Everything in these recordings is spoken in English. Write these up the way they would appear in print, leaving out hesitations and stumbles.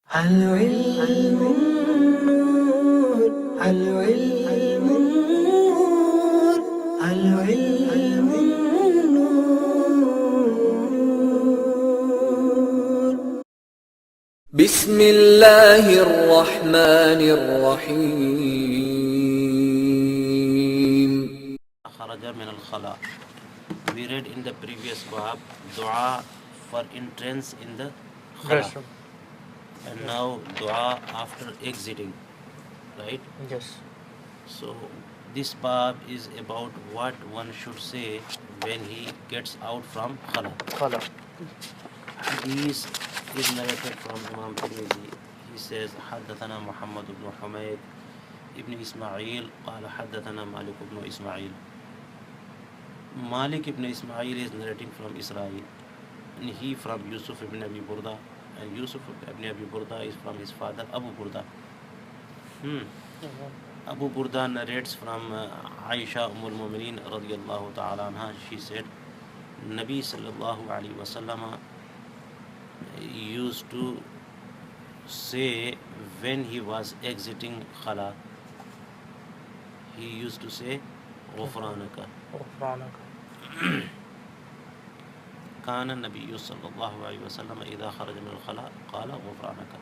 العلم النور العلم النور العلم النور بسم الله الرحمن الرحيم. خرج من الخلا. We read in the previous bab dua for entrance in the khala, and now dua after exiting, right? Yes. So this bab is about what one should say when he gets out from khala. Khala. Hadith is narrated from Imam Tirmidhi. He says حدثنا محمد بن حميد ابن إسماعيل قال حدثنا مالك بن إسماعيل. Malik ibn Ismail is narrating from Israel, and he from Yusuf ibn Abi Burda, and Yusuf ibn Abi Burda is from his father Abu Burda. Abu Burda narrates from Aisha al-Mu'minin radiyallahu ta'ala anha. She said, Nabi sallallahu alaihi wasallam used to say when he was exiting khala, he used to say غفرانك. كان النبي صلى الله عليه وسلم إذا خرج من الخلاء قال غفرانك.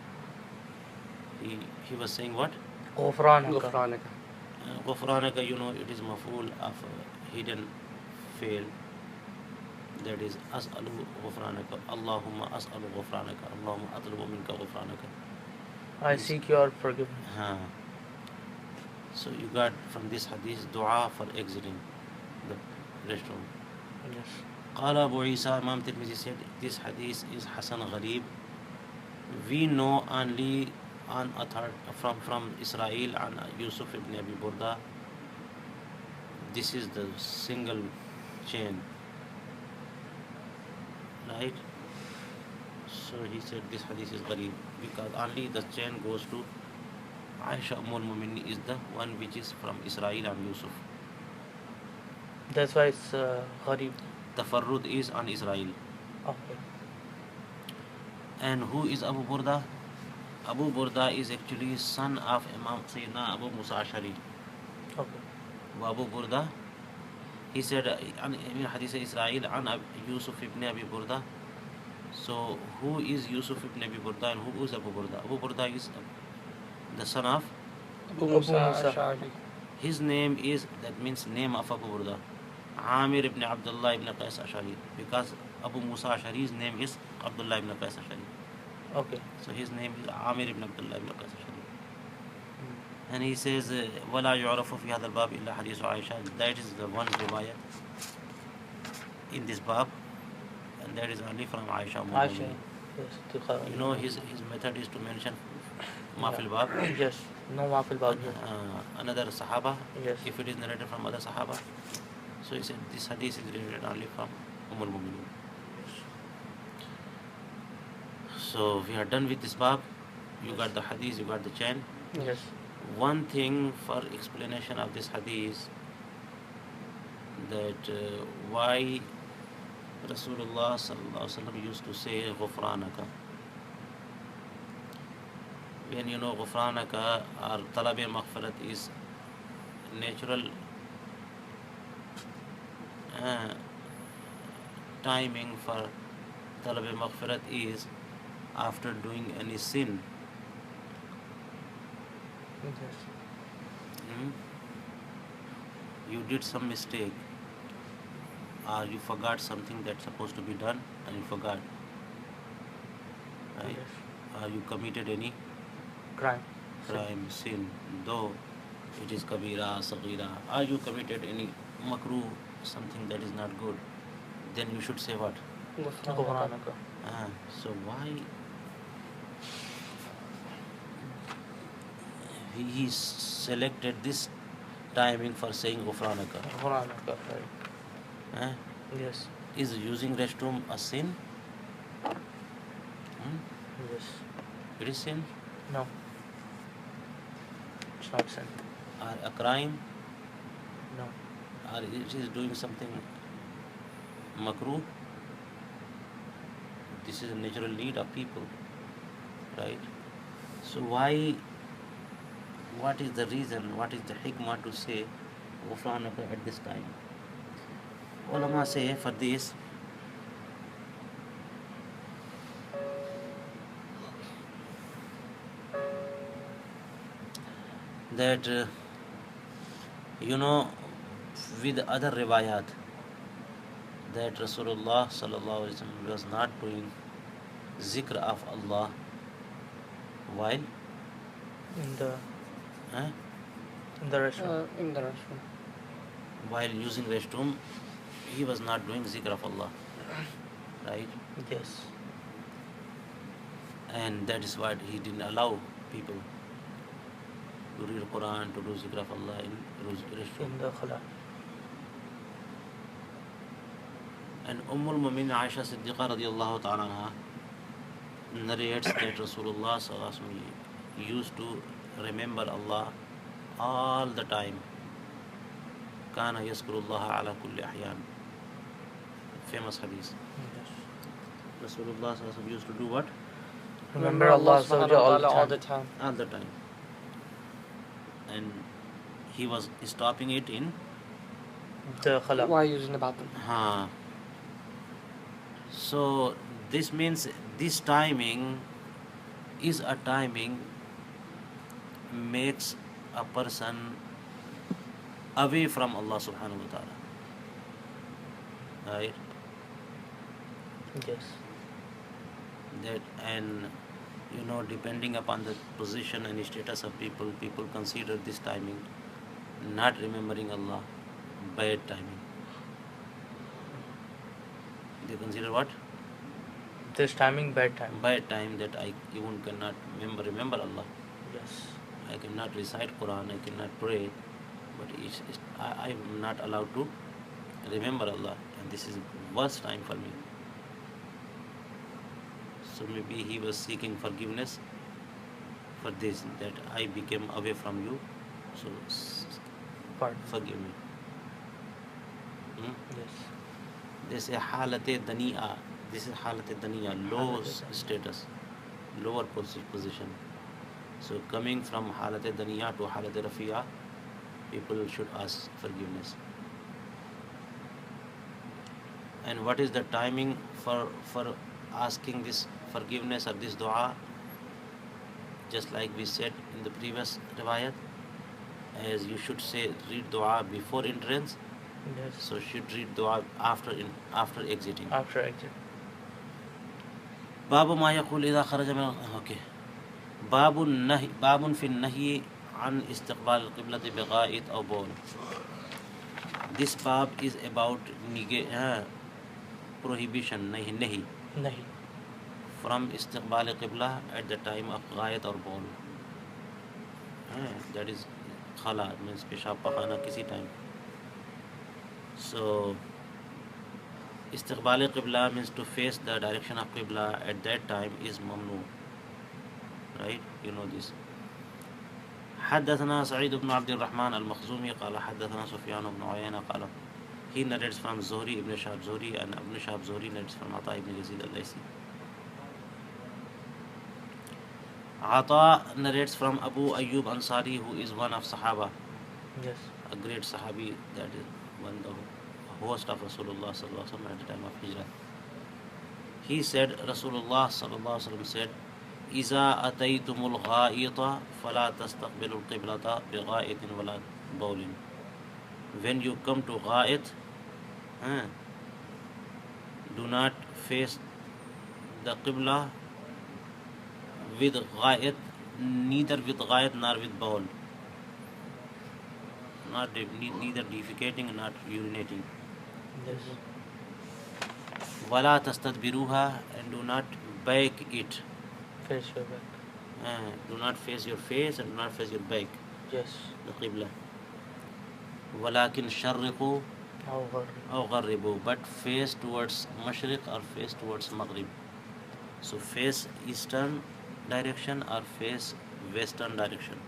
He was saying what? غفرانك. غفرانك, you know, it is maf'ul of hidden fail. That is أسأل غفرانك. اللهم أسأل غفرانك. اللهم أطلب منك غفرانك. I seek your forgiveness. So you got from this hadith dua for exiting the restroom. Yes. قال أبو عيسى, Imam Tirmidhi said, this hadith is Hasan Gharib. We know only on a third from Israel and Yusuf ibn Abi Burda. This is the single chain, right? So he said this hadith is Gharib because only the chain goes to Aisha al-Mu'minin is the one which is from Israel and Yusuf. That's why it's Gharib. Tafarrud is on Israel. Okay. And who is Abu Burda? Abu Burda is actually son of Imam Sayyidina Abu Musa Ashari. Okay. Abu Burda, he said in Hadith Israel an Yusuf ibn Abi Burda. So who is Yusuf ibn Abi Burda and who is Abu Burda? Abu Burda is the son of Abu Musa. His name is, that means name of Abu Burda, Amir ibn Abdullah ibn Qais Ashari, because Abu Musa Ashari's name is Abdullah ibn Qais Ashari. Okay. So his name is Amir ibn Abdullah ibn Qais Ashari. And he says, وَلَا يُعْرَفُ فِي هَذَا الْبَابِ إِلَّا حَدِيثُ عَائِشَةَ. That is the one riwayat in this bab, and that is only from Aisha. Aisha. Yes. You know his method is to mention Mafil Bab. Yes. No Mafil Bab. Another Sahaba. Yes. If it is narrated from other Sahaba. So he said this hadith is related only from al-Mu'minin. So we are done with this bab. You got the hadith, you got the chain. Yes. One thing for explanation of this hadith, that why Rasulullah sallallahu alaihi wasallam used to say غفرانك. When you know غفرانك or talab maghfirat is natural timing for talab maghfirat is after doing any sin. Yes. You did some mistake or you forgot something that's supposed to be done and you forgot, right? Yes. Or you committed any Crime. sin, though it is kabira, saghira, or you committed any makruh, something that is not good, then you should say what? غفرانك. So why he selected this timing for saying غفرانك? غفرانك. Right. Yes. Is using restroom a sin? Yes. It is sin? No. It's not sin. Or a crime? No. Or it is doing something makruh? This is a natural need of people, right? So why, what is the reason, what is the hikmah to say ghufranaka at this time? Ulama say for this, that you know, with other riwayat, that Rasulullah sallallahu alaihi wasallam was not doing zikr of Allah while In the eh, restroom. In the restroom. while using restroom, he was not doing zikr of Allah, right? Yes. And that is what he didn't allow people to read Quran, to do zikr of Allah in restroom. In the khala. And Ummul Mu'minin Aisha Siddiqa radiyallahu ta'ala anha narrates that Rasulullah sallallahu alaihi wasallam used to remember Allah all the time. Kana yazkurullaha ala kulli ahyan. Famous hadith. Yes. Rasulullah sallallahu alaihi wasallam used to do what? Remember Allah subhanahu Azza wa wa Jalla ta'ala all the time. All the time. And he was stopping it in The khala. Why using the bathroom? So this means this timing is a timing makes a person away from Allah subhanahu wa ta'ala. Right? Yes. That, and you know, depending upon the position and status of people, people consider this timing not remembering Allah bad timing. They consider what? This timing bad time. Bad time, that I even cannot remember Allah. Yes. I cannot recite Quran, I cannot pray, but I am not allowed to remember Allah, and this is worst time for me. So maybe he was seeking forgiveness for this, that I became away from you, so Pardon. forgive me. Yes. This is halate daniya. This is halate daniya, low Halate daniya. status, lower position. So coming from halate daniya to halate rafiya, people should ask forgiveness. And what is the timing for asking this forgiveness or this dua? Just like we said in the previous riwayat, as you should say read dua before entrance, Yes. so should read dua after exiting. After exit. باب ما يقول إذا خرج من اوكي باب النهي باب في النهي عن استقبال القبلة بغائط أو بول. This bab is about prohibition nahi Nahi. from istiqbal qibla at the time of ghayat or bol. That is khala, means peshab pakhana kisi time. So istiqbal qibla means to face the direction of qibla at that time is mamnu, right? You know this. حدثنا سعيد بن عبد الرحمن المخزومي قال حدثنا سفيان بن عيينة قال, he narrates from Zuhri ibn Shahab Zuhri, and Ibn Shahab Zuhri narrates from Ata ibn Yazid al-Laysi. Ata narrates from Abu Ayyub Ansari, who is one of Sahaba, Yes. a great Sahabi, that is one the host of Rasulullah sallallahu alaihi wasallam at the time of Hijrah. He said, Rasulullah sallallahu alaihi wasallam said, إذا أتيتم الغائط فلا تستقبلوا القبلة بغائط ولا بول. When you come to غائط, do not face the qibla with غائط, neither with غائط nor with bowl, neither defecating nor urinating. Yes. ولا تستدبروها, and do not back it. Face your back. Do not face your face and do not face your back, Yes. the qibla. ولكن شرقوا أو غربوا, but face towards mashriq or face towards maghrib. So face eastern direction or face western direction.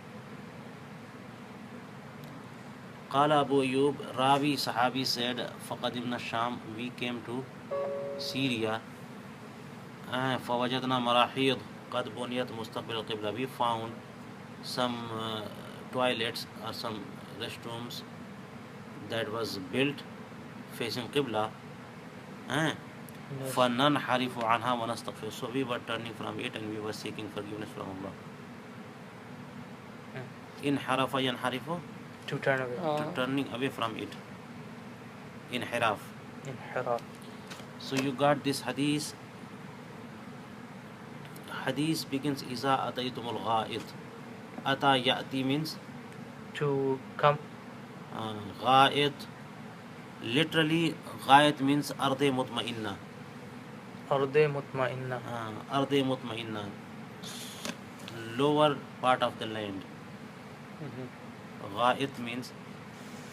قال Abu Ayyub, Ravi Sahabi said, فقدمنا الشام, we came to Syria. فوجدنا مراحيض, qad buniyat mustaqbil al-qibla. We found some toilets or some restrooms that was built facing qibla. Eh? Yes. فَنَنْحَرِفُ عَنْهَا وَنَسْتَغْفِرُ. So we were turning from it and we were seeking forgiveness from Allah. انحرف ينحرف, To turn away. to turning away from it. Inhiraf. Inhiraf. So you got this hadith. Hadith begins إِذَا أَتَيْتُمُ الْغَائِطِ. Ata ya'ti means To come. غائط. Literally غائط means arde mutmainna. Arde mutmainna. Arde mutmainna, lower part of the land. غائط means,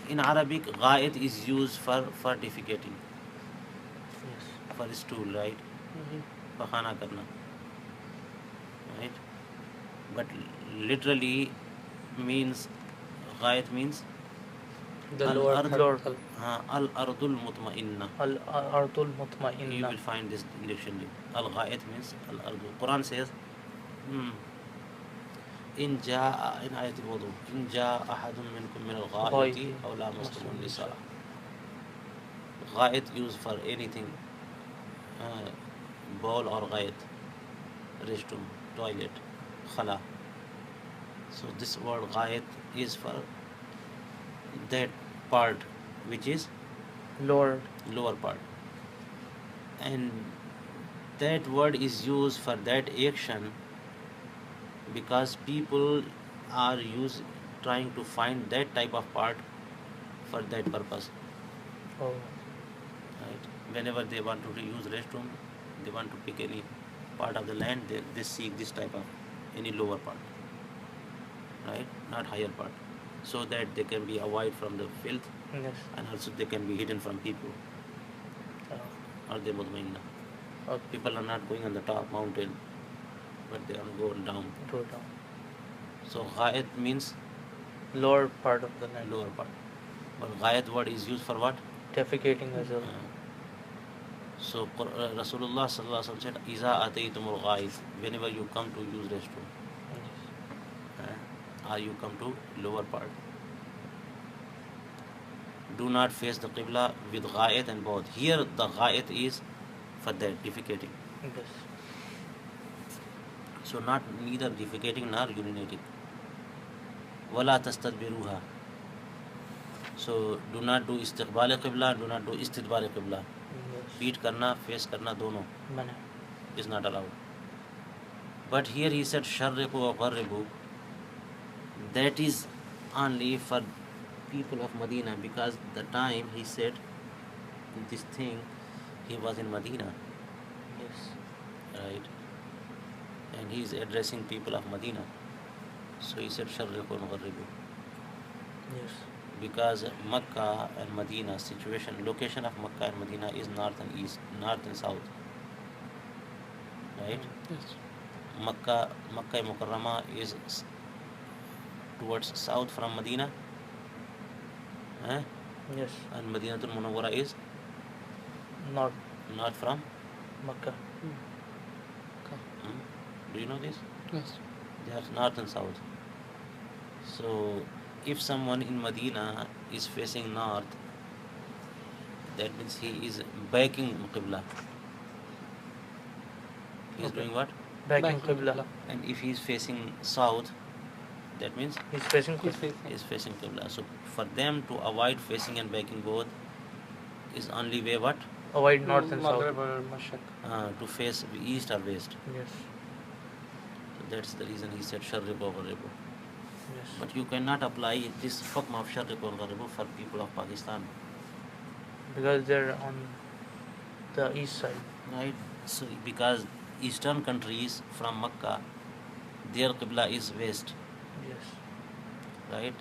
in Arabic غائط is used for defecating, Yes. for stool, right? Pakhana karna, right? But literally means, غائط means The lower floor. al-ardul mutmainna. Al-ardul You mutmainna. will find this in dictionary. Al-Gha'it means al-ardu. Quran says, in ayat al-wudu, in jaa ahadun minkum min al-gha'iti aw lamastum an-nisa. Gha'it used for anything, bowl or gha'it, restroom, toilet, khala. So this word gha'it is for that part which is Lower. lower part, and that word is used for that action because people are trying to find that type of part for that purpose, Oh. right? Whenever they want to use restroom, they want to pick any part of the land, they seek this type of any lower part, right? Not higher part, so that they can be avoid from the filth, Yes. and also they can be hidden from people. Or they mutmainna. Okay. People are not going on the top mountain, but they are going down. Go down. So ghayat means Lower part of the land. lower part. But ghayat word is used for what? Defecating as well. So Rasulullah sallallahu alaihi wasallam said, "Iza ataytumul ghayat." Whenever you come to use restroom, Yes. or you come to lower part, do not face the qibla with ghayat and both. Here the ghayat is for that defecating. Yes. So not neither defecating nor urinating. Wala tastadbiruha. So do not do istiqbal qibla, do not do istidbar qibla. Yes. Beat karna, face karna, dono Mana. is not allowed. But here he said sharriqu wa gharribu. That is only for people of Medina, because the time he said this thing, he was in Medina, Yes. right? And he is addressing people of Medina. So he said sharriqu wa gharribu. Yes. Because Makkah and Medina location of Makkah and Medina is north and east, north and south, right? Yes. Makkah Mukarrama is towards south from Medina, Yes. and Madinatul Munawwara is Not north from. Makkah. Do you know this? Yes. They are north and south. So if someone in Medina is facing north, that means he is backing Qibla. He is Okay. doing what? Backing Qibla. And if he is facing south, that means He's facing Qibla. he is facing Qibla. So for them to avoid facing and backing both is only way what? Avoid north and south. To face east or west. Yes. So that's the reason he said sharriqu wa gharribu. Yes. But you cannot apply this hukm of sharriqu wa gharribu for people of Pakistan, Because they're on the east side. right? So because eastern countries from Makkah, their Qibla is west, Yes. right?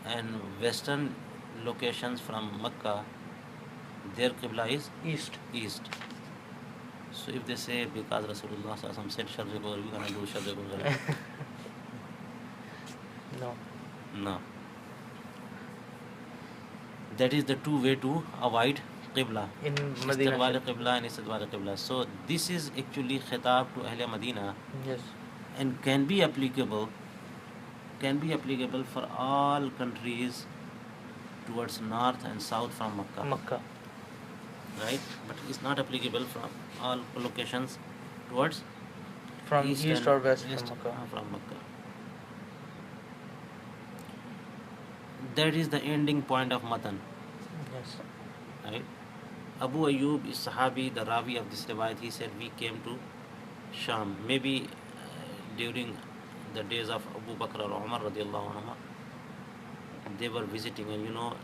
And western locations from Makkah, their Qibla is East. east. So if they say because Rasulullah sallallahu alaihi wasallam said sharriqu wa gharribu, we're gonna do sharriqu wa gharribu. No. No. That is the two way to avoid Qibla. In Medina. Istiqbal Qibla and Istiqbal Qibla. So this is actually khitab to Ahl Medina Yes. and can be applicable for all countries towards north and south from Makkah. Makkah. Right? But it's not applicable from all locations towards From east east and or west west from Makkah. from Makkah. That is the ending point of Matan. Yes. Right? Abu Ayyub is Sahabi, the Ravi of this riwayat. He said we came to Sham. Maybe during the days of Abu Bakr or Umar radiallahu anhu, they were visiting, and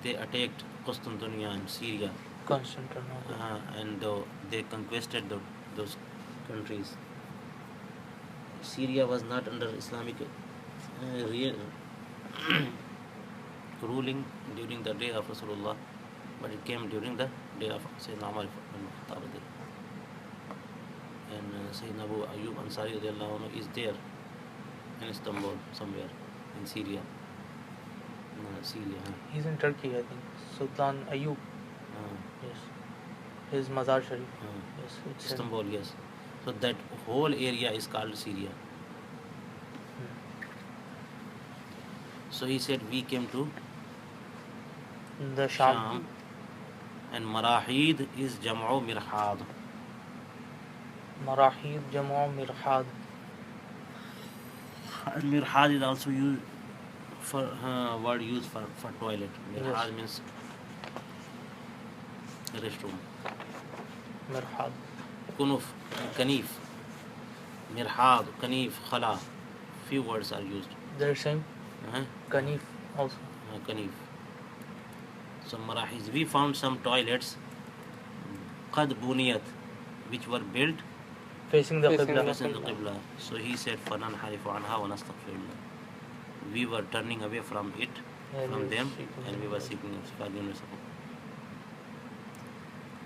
they attacked Constantinople in Syria, Constantinople. and they conquered those countries. Syria was not under Islamic ruling during the day of Rasulullah, but it came during the day of Sayyidina Umar ibn Khattab. And Sayyidina Abu Ayyub Ansari radiallahu anhu is there in Istanbul, somewhere in Syria. Syria. He's in Turkey, I think. Sultan Ayub. Yes. His Mazar Sharif. Yes. It's Istanbul, yes. So that whole area is called Syria. So he said we came to in the Sham. Sham, and Marahid is Jam'u Mirhad. Marahid Jam'u Mirhad. And Mirhad is also used for word used for toilet. Mirhad means restroom. Mirhad. Kunuf, Kanif, Mirhad, Kanif, Khala. Few words are used. They're same. Kanif also. Kanif. So Marahid, we found some toilets Qad Buniyat, which were built facing the Qibla. Facing the Qibla. So he said, Fanan Harifu anha wa nastaghfirullah. We were turning away from it, from them, and we were seeking forgiveness.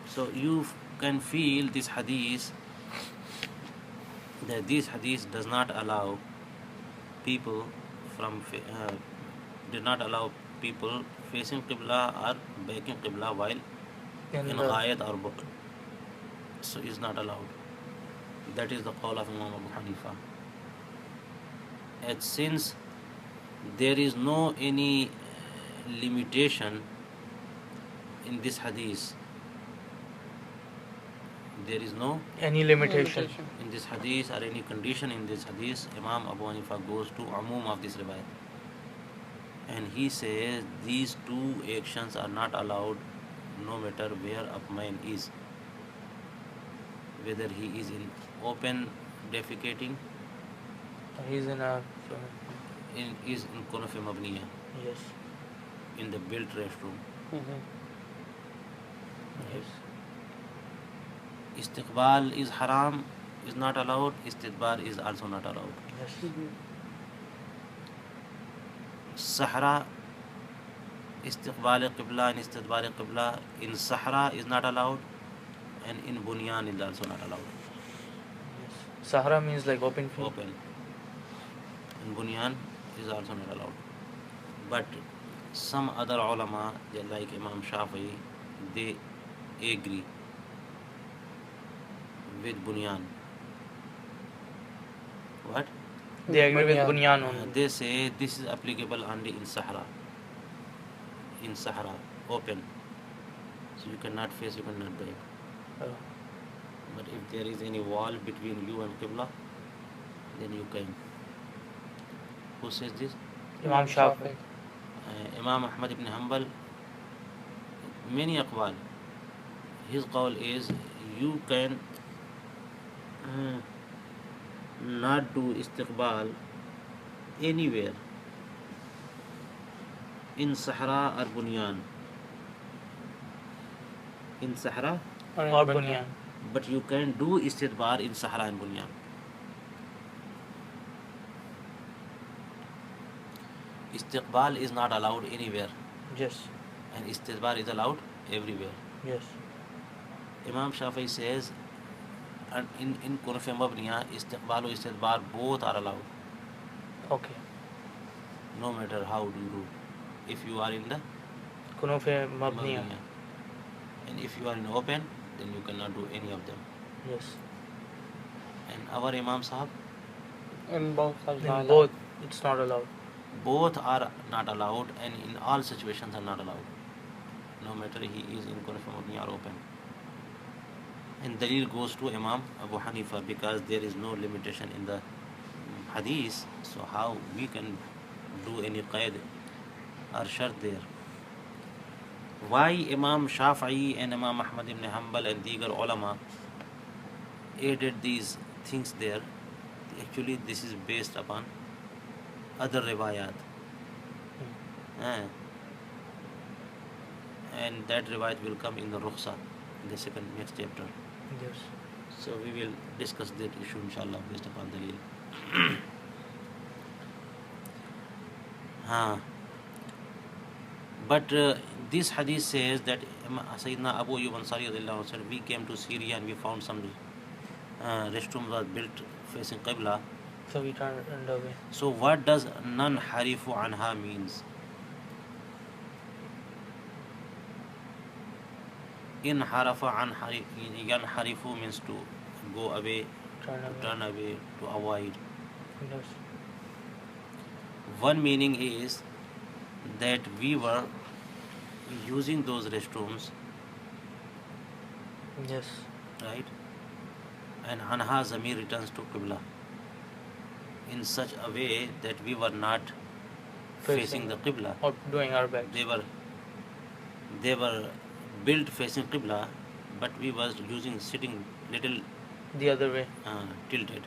So you can feel this hadith, that this hadith does not allow people facing Qibla or backing Qibla while in Ghayat or Bukr. So it's not allowed. That is the call of Imam Abu Hanifa. And since there is no any limitation in this hadith, there is no any limitation in this hadith or any condition in this hadith, Imam Abu Hanifa goes to Umum of this riwayat. And he says these two actions are not allowed no matter where a man is. Whether he is in open defecating, he's in Kunufi Mabniya, yes, in the built restroom. Yes. Istiqbal is haram, is not allowed. Istidbar is also not allowed. Yes. Sahara, Istiqbal Qibla and Istidbar Qibla in Sahara is not allowed, and in Bunyan is also not allowed. Yes. Sahara means like open field. Open. And Bunyan is also not allowed. But some other ulama, like Imam Shafi'i, they agree with Bunyan. What? They agree with Bunyan only. They say this is applicable only in Sahara. In Sahara, open. So you cannot face, you cannot break. But if there is any wall between you and Qibla, then you can. Who says this? Imam Shafi'i. Imam Ahmad ibn Hanbal, many aqwal. His qawl is you can not do istiqbal anywhere in Sahara or Bunyan. In Sahara Or Bunyan. but you can do istidbar in Sahara and Bunyan. Istiqbal is not allowed anywhere, Yes. and istidbar is allowed everywhere. Yes. Imam Shafi'i says, and in Kunuf Mabniya, istiqbal or istidbar both are allowed, Okay. no matter how do you do. If you are in the Kunuf Mabniya. Mabniya. And if you are in open, then you cannot do any of them. Yes. And our Imam Sahab, In both are In not both, it's not allowed. both are not allowed, and in all situations are not allowed, no matter he is in conformity or open. And dalil goes to Imam Abu Hanifa, because there is no limitation in the hadith, so how we can do any qaid or shart there? Why Imam Shafi'i and Imam Ahmad ibn Hanbal and Digar ulama added these things there? Actually, this is based upon other riwayat. Eh. And that riwayat will come in the Rukhsa in the next chapter. Yes. So we will discuss that issue inshallah based upon dalil. But this hadith says that Sayyidina Abu Ayyub Ansari radhiyallahu anhu said, we came to Syria and we found some restroom was built facing Qibla. So we turned away. So what does nan harifu anha means? In harafa an yan harifu means to go away, turn away, to avoid. Yes. One meaning is that we were using those restrooms, Yes. right? And anha zamir returns to Qibla in such a way that we were not facing the Qibla. Or doing our best. They were built facing Qibla, but we was using sitting little The other way. tilted.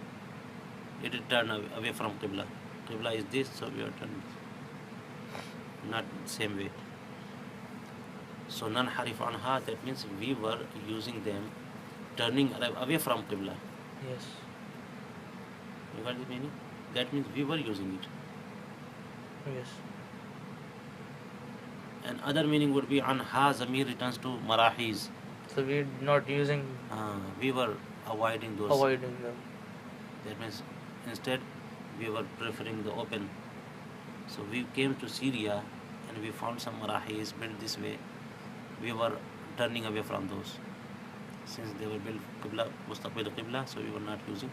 It is turned away from Qibla. Qibla is this, so we are turning. Not same way. So nan harif anha, that means we were using them, turning away from Qibla. Yes. You got the meaning? That means we were using it. Yes. And other meaning would be anha zamir returns to marahiz. So we're not using, We were avoiding those. avoiding them. That means instead we were preferring the open. So we came to Syria and we found some marahiz built this way. We were turning away from those. Since they were built Qibla, Mustaqbil Qibla, so we were not using.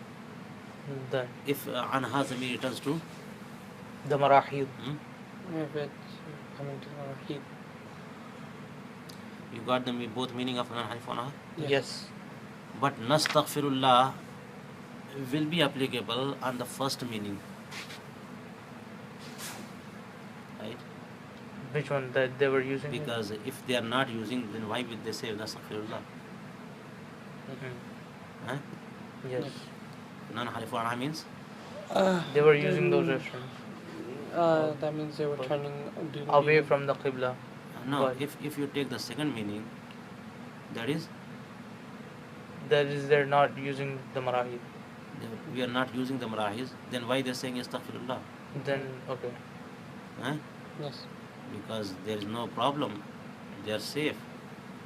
Then If anha zamir returns to, the marahid. if it's coming to our heat. you got them with both meaning of nan harif anha. Yes. But nastaghfirullah will be applicable on the first meaning. Right? Which one that they were using? Because if they are not using, then why would they say nastaghfirullah? Huh? Yes. Nan harifu anha means They were using those restrooms. That means they were turning Away from the Qibla. no. But- If you take the second meaning, that is That is, they're not using the marahid. we are not using the marahiz. Then why they're saying astaghfirullah? Then, okay. Huh? Yes. Because there is no problem. They are safe.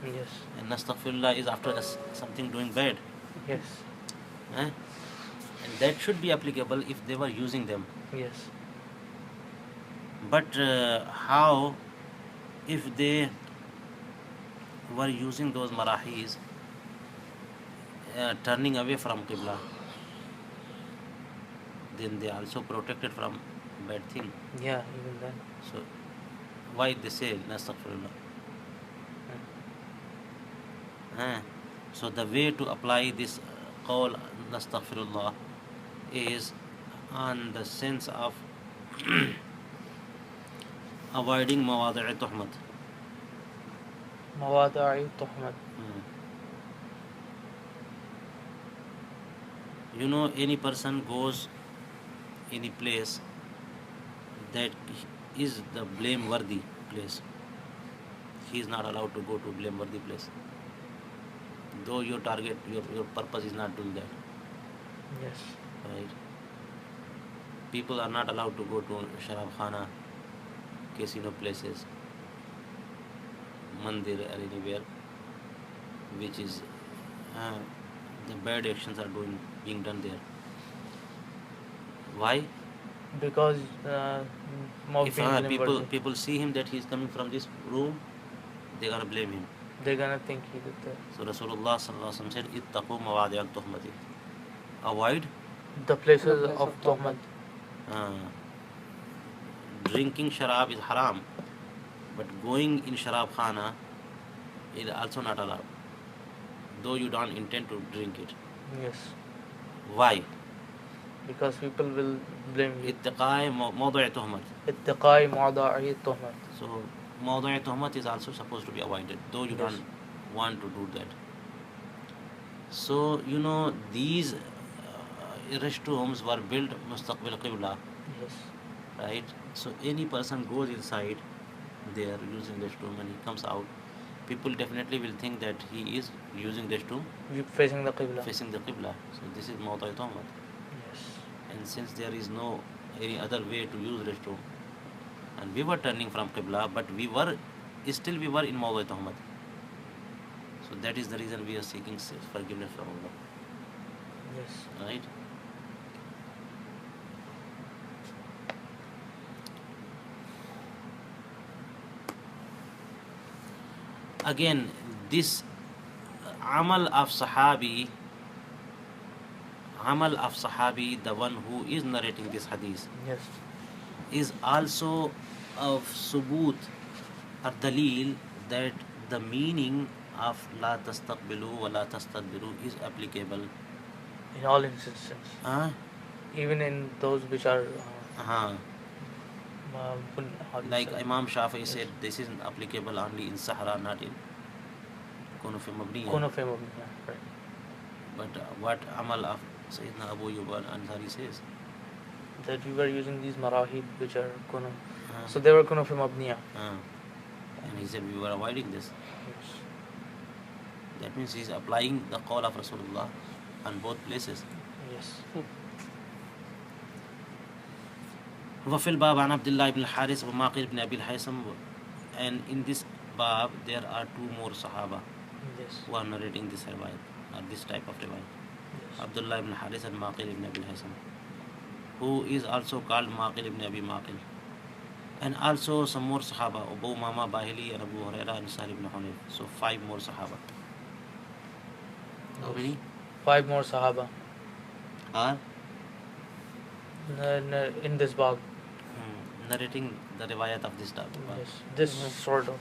Yes. And astaghfirullah is after something doing bad. Yes. Huh? And that should be applicable if they were using them. Yes. But how if they were using those marahiz, turning away from Qibla, then they are also protected from bad thing. Yeah, even then. So why they say nastaghfirullah? So the way to apply this qawl nastaghfirullah is on the sense of avoiding mawadi'i tuhmat. Mawada'i tuhmat. You know, any person goes any place that is the blameworthy place, he is not allowed to go to blameworthy place. Though your target, your purpose is not doing that, Yes. right? People are not allowed to go to sharab khana, casino places, mandir or anywhere, which is the bad actions are being done there. Why? Because more If people people see him that he is coming from this room, they are gonna blame him. They're gonna think he did that. So Rasulullah sallallahu alaihi wasallam said, "Ittaqu mawadi' al-tuhmati." Avoid The places place of of Tuhmat. uh, drinking sharab is haram, but going in sharab khana is also not allowed, though you don't intend to drink it. Yes. Why? Because people will blame you. Ittaqai mawdi' tuhmat. Ittaqai mu'ada'i Tuhmat. So mawdi' tuhmat is also supposed to be avoided, though you Yes. don't want to do that. So these restrooms were built mustaqbil qibla, Yes. right? So any person goes inside there using restroom and he comes out, people definitely will think that he is using restroom You facing the Qibla. facing the qibla. So this is mawdi' tuhmat. Yes. And since there is no any other way to use restroom, and we were turning from qibla, but we were in mawdi' tuhmat. So that is the reason we are seeking forgiveness from Allah, Yes. right? Again, this amal of sahabi, the one who is narrating this hadith, Yes. is also of subut or dalil that the meaning of la tastaqbilu wa la tastadbiru is applicable. In all instances. Huh? Even in those which are Uh-huh. how do you Like say? Imam Shafi'i said, this is applicable only in Sahara, not in Kunuf Mabniya. Kunuf Mabniya, right. But what amal of Sayyidina Abu Ayyub al-Ansari says? That we were using these marahid which are kunuf. Uh, So they were kunuf mabniya. and he said we were avoiding this. Yes. That means he is applying the call of Rasulullah on both places. Yes. وفي الباب عن عبد الله بن الحارث وماقل بن أبي الحيثم, and in this bab there are two more Sahaba Yes. who are narrating this riwayat, or this type of riwayat. Yes. Abdullah ibn Harith and Maqil ibn Abi al-Haytham, who is also called Maqil ibn Abi Maqil. And also some more Sahaba, Abu Mama Bahili and Abu Huraira and Sahal ibn Hunayf. So 5 more Sahaba. How many? 5 more Sahaba Are in this bab. narrating the riwayat of this type. Yes. This sort of.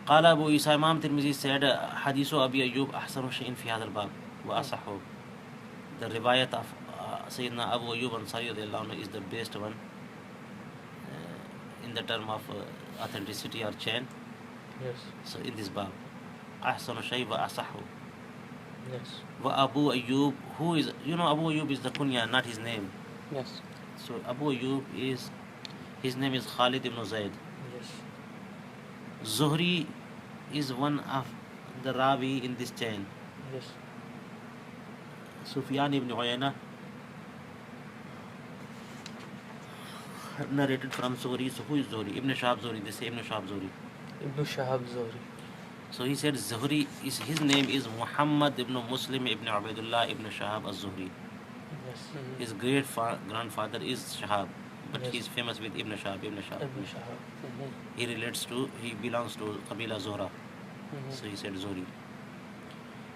قال أبو إسحاق, Imam Tirmidhi said, حديث أبي أيوب أحسن شيء في هذا الباب وأصحه. The riwayat of Sayyidina Abu Ayyub Ansari radiallahu anhu is the best one in the term of authenticity or chain. Yes. So in this bab, أحسن شيء وأصحه. Yes. وأبو أيوب, who is, Abu Ayyub is the kunya, not his name. Yes. So Abu Ayyub is, his name is Khalid ibn Zayd. Yes. Zuhri is one of the Rawi in this chain. Yes. Sufyan ibn Uyayna narrated from Zuhri. So who is Zuhri? Ibn Shahab Zuhri. They say Ibn Shahab Zuhri. Ibn Shahab Zuhri. So he said Zuhri is, his name is Muhammad ibn Muslim ibn Ubaidullah ibn Shahab al-Zuhri. Yes. His grandfather is Shahab, but Yes. he is famous with Ibn Shahab. Ibn Shahab. Ibn Shahab. He belongs to Qabila Zuhra. So he said Zuhri.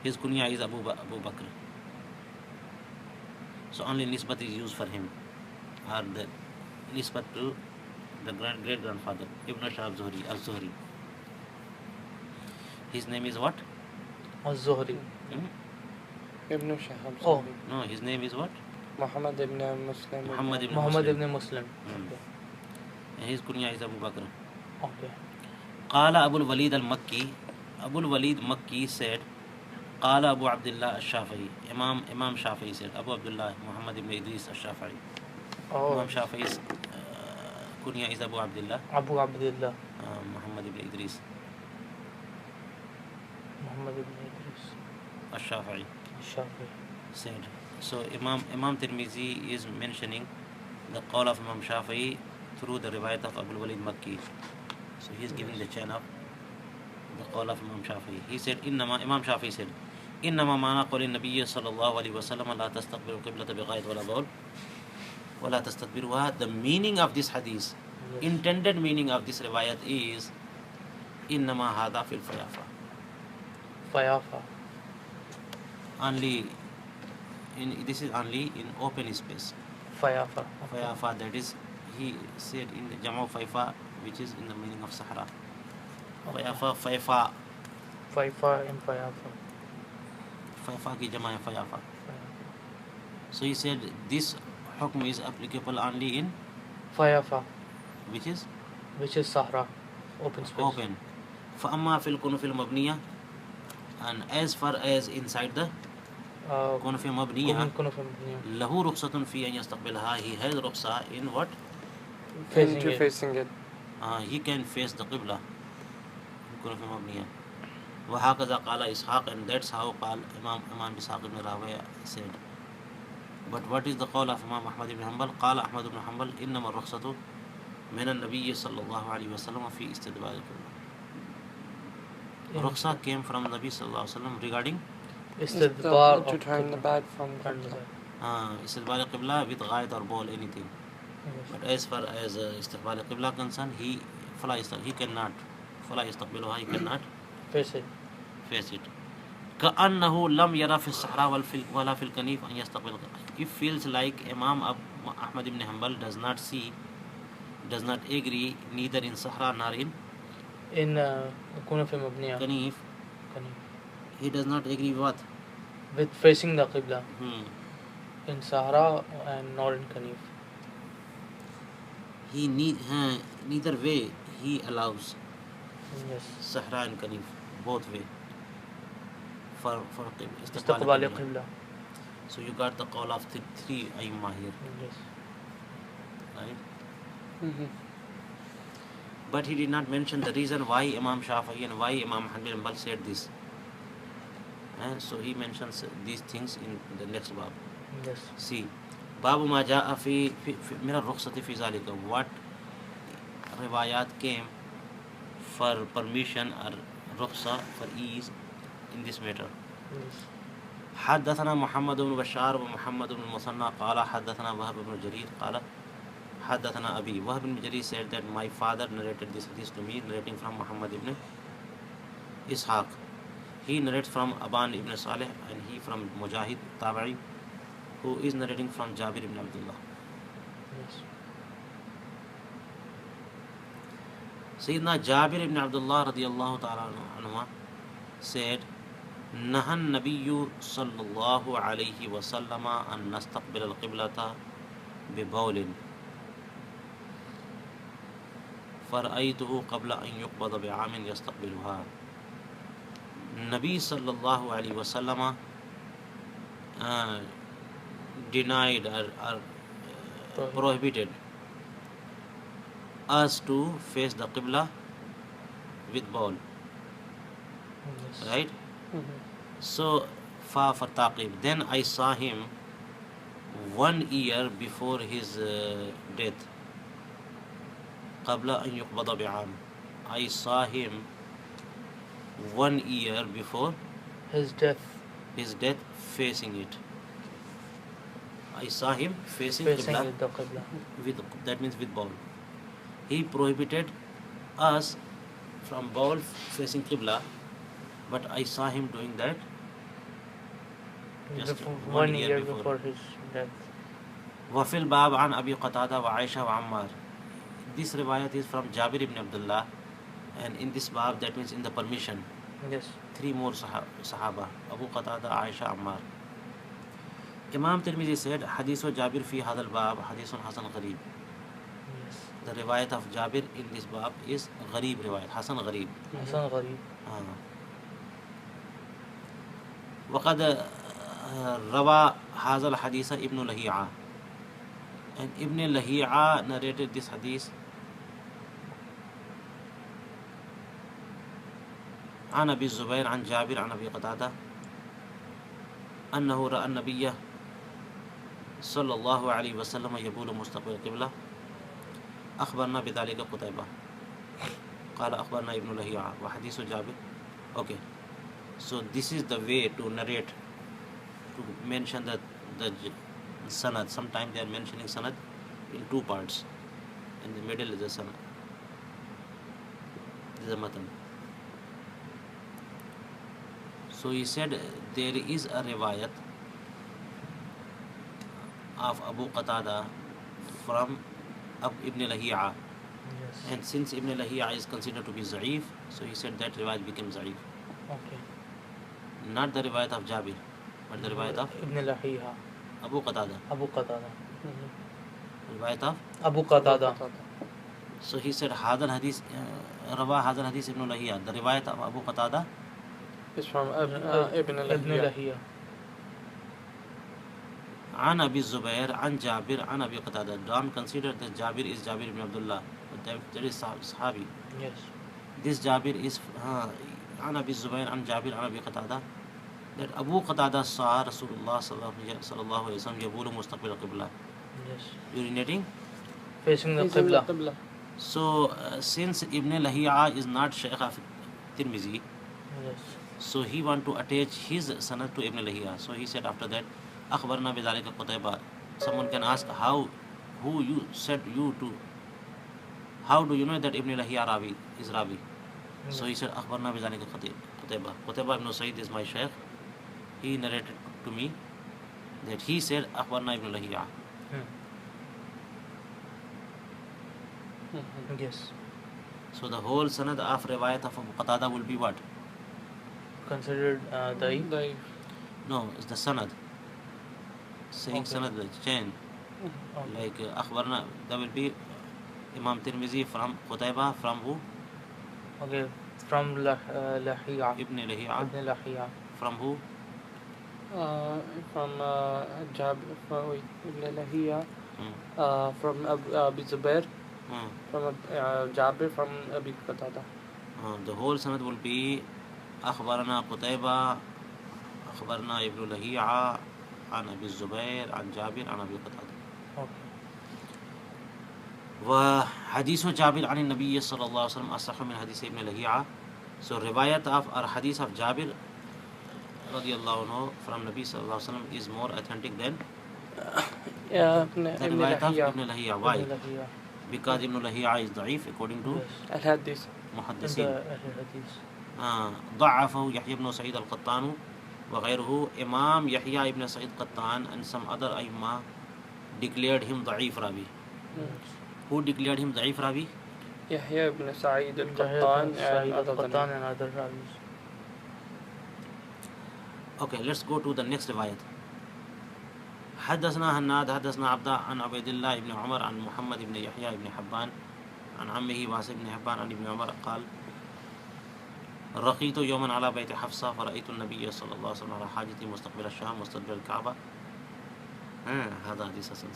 His kunya is Abu Bakr. So only nisbat is used for him, or the nisbat to the great grandfather Ibn Shahab Zuhri al-Zuhri. His name is what? Az-Zuhri. Ibn Shahab. Oh. No, his name is what? Muhammad ibn Muslim. Muhammad ibn Muhammad Muslim. ibn Muslim. Hmm. And his kunya is Abu Bakr. Okay. قال أبو الوليد المكي, Abu al-Walid Makki said, قال أبو عبد الله الشافعي, Imam Shafi'i said, Abu Abdullah Muhammad ibn Idris al-Shafi'i. Oh. Imam Shafi'i's kunya is Abu Abdullah Abu Abdullah. Muhammad ibn Idris Muhammad ibn Idris. al-Shafi'i Shafi. said. So Imam Tirmidhi is mentioning the call of Imam Shafi'i through the riwayat of Abu al-Walid Makki. So he is giving the chain of the call of Imam Shafi'i. He said, Imam Shafi'i said, إنما معنى قول النبي صلى الله عليه وسلم لا تستقبل القبلة بغاية ولا بول ولا تستدبرها. The meaning of this hadith, Yes. intended meaning of this riwayat is innama hada fil fayafa. Fayafa. Only this is only in open space. Fayafa. Okay. Fayafa, that is, he said in the Jama Faifa, which is in the meaning of Sahara. Okay. Fayafa, Faifa, Faifa and Fayafa. Faifa ki Jama hai Fayafa. Fayafa. So he said this hukm is applicable only in Fayafa, which is which is Sahara, open space. open. فأما في الكنوف المبنية, and as far as inside the كنوف مبنية Kunuf mabniya. له رخصة في أن يستقبلها, he has رخصة in what? Facing Into it. facing it. He can face the Qibla. كنوف مبنية. وهكذا قال إسحاق, and that's how قال Imam Ishaq ibn Rawiya said. But what is the call of Imam Ahmad ibn Hanbal? قال أحمد بن حنبل إنما الرخصة من النبي صلى الله عليه وسلم في استدبار القبلة. Rukhsa came from Nabi sallallahu alaihi wasallam regarding Istidbar to of turn the Qibla. back from Turn the Qibla. back. Istiqbal Qibla with ghaid or ball, anything. Yes. But as far as Istiqbal Qibla concerned, he cannot فلا يستقبلها, he cannot Face it. face it. كأنه لم يرى في الصحراء ولا في الكنيف أن يستقبل. It feels like Imam Ahmad ibn Hanbal does not agree neither in Sahara nor in In Kunuf mabniya. Kanif. Kanif. He does not agree what? With facing the Qibla. Hmm. In Sahara and not in Kanif. He neither way he allows Yes. Sahara and Kanif, both way for Istiqbal Qibla. Qibla. So you got the call of three Aimma here, Yes. right? Mhm. But he did not mention the reason why Imam Shafi'i and why Imam Hanbal said this. And so he mentions these things in the next bab. Yes. See, Babu ma ja'a fi min ar-rukhsati fi zalika. What riwayat came for permission or rukhsa, for ease in this matter. Yes. حدثنا محمد بن بشار ومحمد بن المثنى قال حدثنا وهب بن جرير قال حدثنا أبي. Wahb bin Jarir said that my father narrated this hadith to me, narrating from Muhammad ibn Ishaq. He narrates from Aban ibn Saleh, and he from Mujahid Tabi'i, who is narrating from Jabir ibn Abdullah. Yes. Sayyidina Jabir ibn Abdullah radiyallahu ta'ala anhu said, نهى النبي صلى الله عليه وسلم أن نستقبل القبلة ببول فرأيته قبل أن يقبض بعام يستقبلها. Nabi sallallahu alaihi wasallam denied or prohibited us to face the Qibla with bowl, Yes. right? Mhm. So for taqib, then I saw him 1 year before his death. قبل أن يقبض بعام. I saw him 1 year before His death. his death facing it. I saw him facing Facing Qibla with the Qibla. that means with bowl. He prohibited us from bowl facing Qibla, but I saw him doing that just Before, 1 1 year year before. before his death. وفي الباب عن أبي قتادة وعائشة وعمار. This riwayat is from Jabir ibn Abdullah, and in this bab, that means in the permission, Yes. 3 more Sahaba, Abu Qatada, Aisha, Ammar. Imam Tirmidhi said, Hadith Jabir fi hadal bab, Hadithun Hasan Gharib. Yes. The riwayat of Jabir in this bab is Gharib riwayat, Hasan Gharib. Hasan Gharib. وقد روى هذا الحديث ابن لهيعة, and Ibn Lahi'a narrated this hadith عن أبي الزبير عن جابر عن أبي قتادة أنه رأى النبي صلى الله عليه وسلم يبول مستقبل القبلة. أخبرنا بذلك قتيبة قال أخبرنا ابن لهيعة وحديث جابر. Okay, so this is the way to narrate, to mention the sanad. Sometimes they are mentioning sanad in 2 parts. In the middle is the sanad. This is the matan. So he said there is a riwayat of Abu Qatada from Ibn Lahi'a, Yes. and since Ibn Lahi'a is considered to be Za'if, so he said that riwayat became Za'if. Okay. Not the riwayat of Jabir, but the riwayat of Ibn Lahiha. Abu Qatada. Abu Qatada. Riwayat of. Abu Qatada. So he said Hadal Hadith, Rawa Hadal Hadith Ibn Lahi'a. The riwayat of Abu Qatada It's from Ibn Ibn Lahiya. Lahiya. An Abi Zubair, An Jabir, An Abi Qatada. Don't consider that Jabir is Jabir ibn Abdullah. That is Sahabi. Yes. This Jabir is An Abi Zubair, An Jabir, An Abi Qatada. That Abu Qatada saw Rasulullah sallallahu alaihi wasallam yabulu mustaqbil qibla, Yes. urinating. Facing the He's in the Qibla. Qibla. So since Ibn Lahi'a is not Shaykh of Tirmidhi, Yes. so he want to attach his sanad to Ibn Lahi'a. So he said after that, Akhbarna bidhalika Qutayba. Someone can ask who you said you to. How do you know that Ibn Lahi'a Ravi is Ravi? So he said Akhbarna bidhalika Qutayba. Qutayba ibn Sa'id is my Shaykh. He narrated to me that he said Akhbarna Ibn Lahi'a. Yes. So the whole sanad of riwayat of Abu Qatada will be what? Considered Daif. Daif. No, it's the sanad. Saying Okay. sanad, the chain. Okay. Like Akhbarna, that will be Imam Tirmidhi from Qutayba, from who? Okay. From Lahiya. Ibn Lahi'a. Ibn Lahiya. From who? From Jabir, from Ibn Lahiya, Hmm. from Abu Zubair, Hmm. from Jabir, from Abi Qatada. The whole sanad will be Akhbarna Qutayba, Akhbarna Ibn Lahi'a, An Abi Zubair, An Jabir, An Abi Qatada. Okay. وحديث جابر عن النبي صلى الله عليه وسلم أصح من حديث ابن لهيعة. So riwayat of or hadith of Jabir radiyallahu anhu from Nabi sallallahu alaihi wasallam is more authentic than Yeah, the Ibn riwayat of Lahiya. Ibn Lahiya. Why? Ibn Lahiya. Because Ibn Lahiya is da'if according to Yes. Al-Hadith. In the muhaddisin. Hadith. ضعفه يحيى بن سعيد القطان وغيره. Imam Yahya ibn Sa'id Qattan and some other Aimma declared him da'if rawi. Who declared him da'if rawi? Yahya ibn Sa'id Sa'id al-Qattan and other than al-Qattan and other ravis. Okay, let's go to the next riwayat. حدثنا هناد حدثنا عبد عن عبيد الله بن عمر عن محمد بن يحيى بن حبان عن عمه واسع بن حبان عن ابن عمر قال رقيت يوما على بيت حفصة فرأيت النبي صلى الله عليه وسلم على حاجتي مستقبل الشام مستدبر الكعبة. هذا حديث حسن.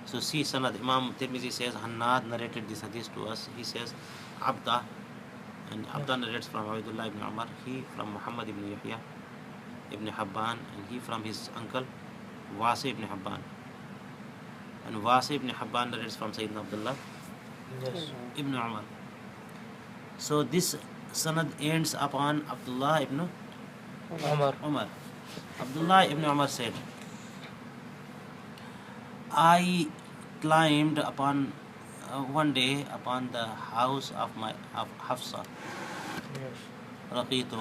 So see Sanad, Imam Tirmidhi says Hannad narrated this hadith to us. He says Abda, and Abda narrates from Abdullah ibn Umar, he from Muhammad ibn Yahya ibn Habban, and he from his uncle Wasi ibn Habban. And Wasi ibn Habban narrates from Sayyidina Abdullah Yes. ibn Umar. So this Sanad ends upon Abdullah ibn Umar. Abdullah ibn Umar said, I climbed upon one day upon the house of Hafsa. Yes. Raqitu,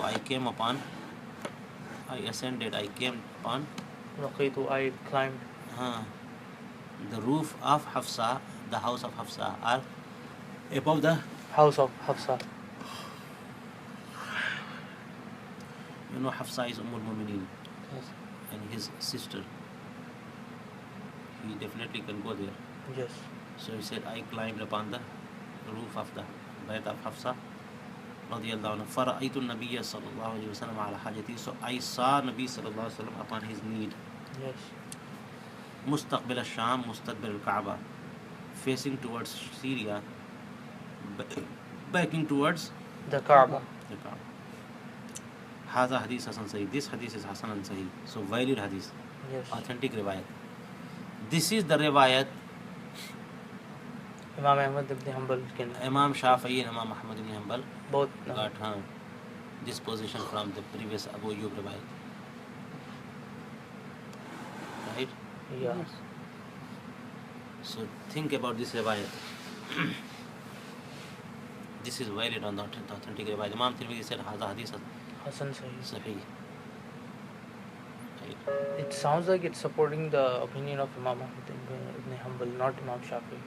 I ascended, I came upon Raqitu, I climbed the roof of Hafsa, the house of Hafsa, or above the, house of Hafsa. you know, Hafsa is al-Mu'mineen Yes. and his sister. He definitely can go there. Yes. So he said, I climbed upon the roof of the Bayt of Hafsa radiyallahu anhu. فَرَأَيْتُ النَّبِيَّ صلى الله عليه وسلم على حاجتي. So I saw Nabi صلى الله عليه وسلم upon his need. Yes. مستقبل الشام مستدبر الكعبة, facing towards Syria, backing towards The Kaaba. the Kaaba. هذا حديث حسن صحيح. This hadith is Hasan and Sahih. So valid hadith, Yes. authentic riwayat. This is the riwayat Imam Ahmad ibn Hanbal can Imam Shafi'i and Imam Ahmad ibn Hanbal both got this position from the previous Abu Ayyub riwayat. Right? yeah. So think about this riwayat. This is valid on the authentic riwayat. Imam Tirmidhi said, Hadha hadith Hasan Sahih. Sahih. Right. It sounds like it's supporting the opinion of Imam Ahmad ibn Hanbal, not Imam Shafi.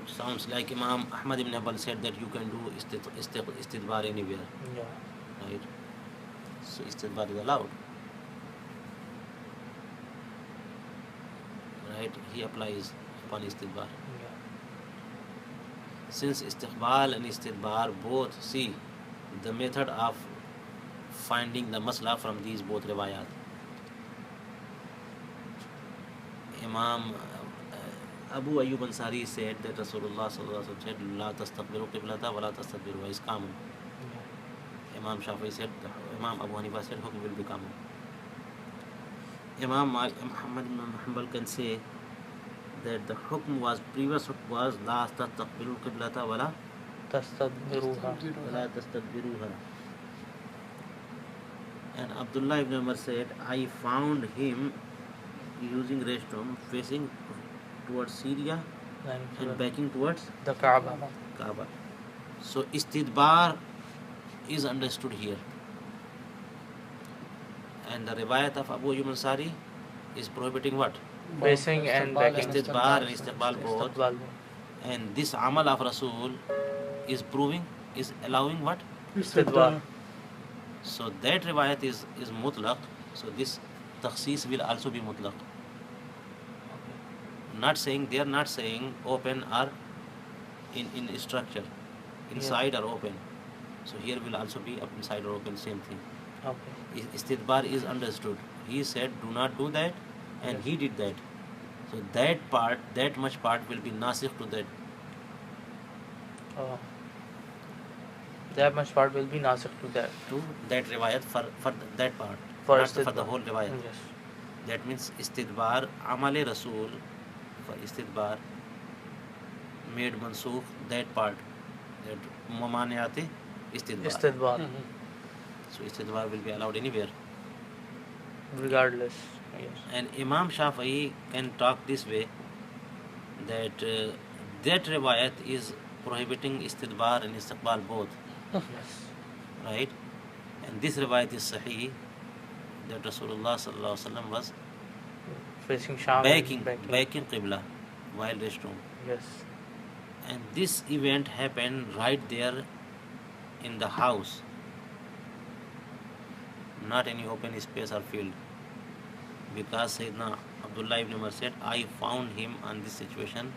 It sounds like Imam Ahmad ibn Hanbal said that you can do istidbar anywhere. Yeah. Right. So istidbar is allowed. Right. He applies upon istidbar. Yeah. Since istiqbal and istidbar both, see the method of finding the masla from these both riwayat. Imam Abu Ayyub Ansari said that Rasulullah sallallahu alaihi wasallam said, "La tastaqbilu qiblata wa la tastadbiru." Is common. Yeah. Imam Shafi said, Imam Abu Hanifa said, "Hukm will be common." Imam Muhammad ibn Hanbal can say that the hukm was previous was la tastaqbilu qiblata wa la tastadbiruha. And Abdullah ibn Umar said, I found him using restroom facing towards Syria and backing towards the Kaaba. Kaaba. So istidbar is understood here. And the riwayat of Abu Ayyub Ansari is prohibiting what? Facing and backing. Istidbar and istiqbal both. Istiqbal. And this amal of Rasul is allowing what? Istidbar. So that riwayat is mutlaq. So this takhsis will also be mutlaq. They are not saying open or in structure, inside or open. So here will also be up inside or open, same thing. Okay. Istidbar is understood. He said do not do that, and he did that. So that much part will be nasikh to that. That much part will be nasikh to that. To that riwayat for that part. For not for the whole riwayat. Yes. That means istidbar, amale Rasul for istidbar made mansukh that part, that mamaniyate istidbar. Istidbar. So istidbar will be allowed anywhere. Regardless. Yes. And Imam Shafi'i can talk this way, that that riwayat is prohibiting istidbar and istiqbal both. Yes. Right? And this riwayat is sahih, that Rasulullah sallallahu alaihi wasallam was Facing Sham. backing qibla while restroom. Yes. And this event happened right there in the house, not any open space or field, because Sayyidina Abdullah ibn Umar said, I found him on this situation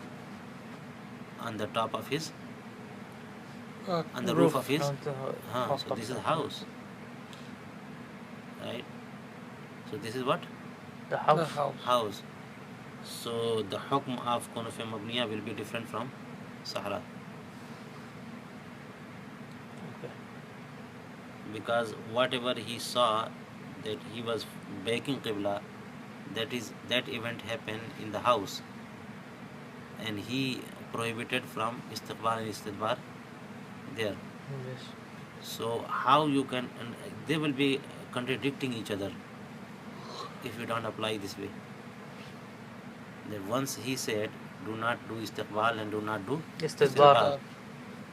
on the top of his on the roof of his so this is house, right? So this is what? The house. House. So the hukm of Kunufa Mabniya will be different from Sahara, Okay. because whatever he saw that he was backing Qibla, that event happened in the house, and he prohibited from Istiqbal and Istidbar there. Yes. So how you can, and they will be contradicting each other if you don't apply this way. That once he said do not do Istiqbal and do not do Istidbar.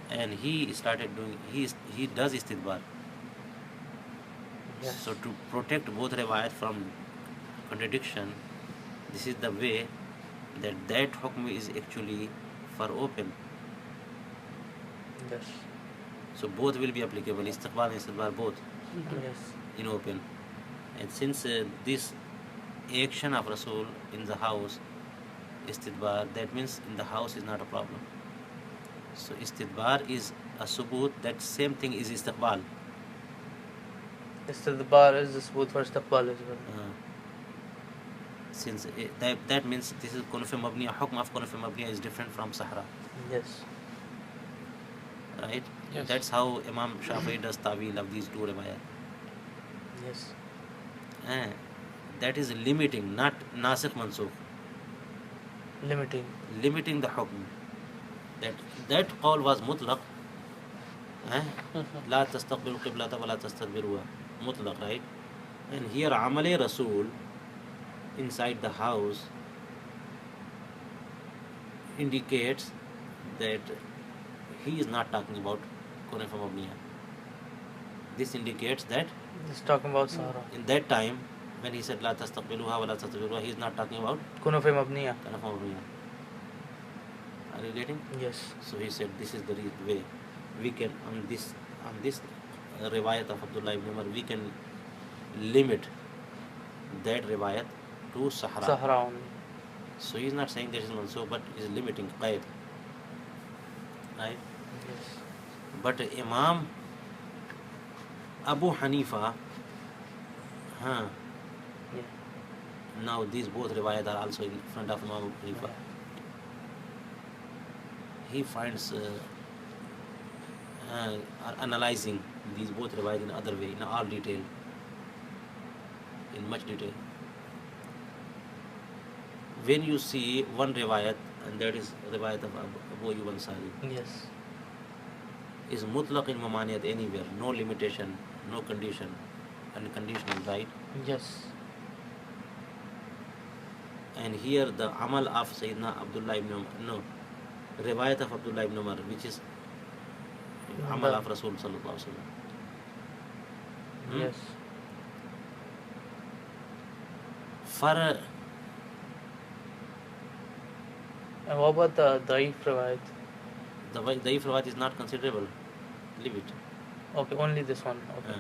and he started doing, he does Istidbar. Yes. So to protect both riwayat from contradiction, this is the way that hukm is actually for open. Yes. So both will be applicable, Istiqbal and Istidbar both Yes. in open. And since this action of Rasul in the house, Istidbar, that means in the house is not a problem. So Istidbar is a subut, that same thing is Istiqbal. Istidbar is the subut for Istiqbal as well. Since that means this is Kunufa Mabniya, hukm of Kunufa Mabniya is different from Sahara. Yes. Right? Yes. That's how Imam Shafi'i does tawil of these two riwayat. Yes. That is limiting, not nasikh mansukh. Limiting the hukm. That qawl was mutlaq. La tastaqbilu qiblata wa la tastadbiruha. Mutlaq, right? And here amale Rasul inside the house indicates that he is not talking about Kunufa Mabniya. This indicates that He's talking about Sahara. in that time, when he said, La tastaqbiluha wa la tastaqbiluha, he is not talking about Kunuf mabniya. Kanaf Mawriya. Are you getting? Yes. So he said, this is the way we can, on this riwayat of Abdullah ibn Umar, we can limit that riwayat to Sahara. Sahara only. So he is not saying that is mansukh, but is limiting qaid. Right? Yes. But Imam Abu Hanifa, Yeah. now these both riwayat are also in front of Imam Abu Hanifa. He finds analyzing these both riwayat in other way, in all detail, in much detail. When you see one riwayat, and that is riwayat of Abu Ayyub Ansari, Yes. is mutlaq in mamaniyat anywhere, no limitation, no condition, unconditional, right? Yes. And here the amal of Sayyidina Abdullah ibn Umar, no, riwayat of Abdullah ibn Umar, which is amal of Rasul sallallahu alaihi wasallam. Yes. For And what about the Daif riwayat? the Daif riwayat is not considerable. Leave it. Okay, only this one. Okay.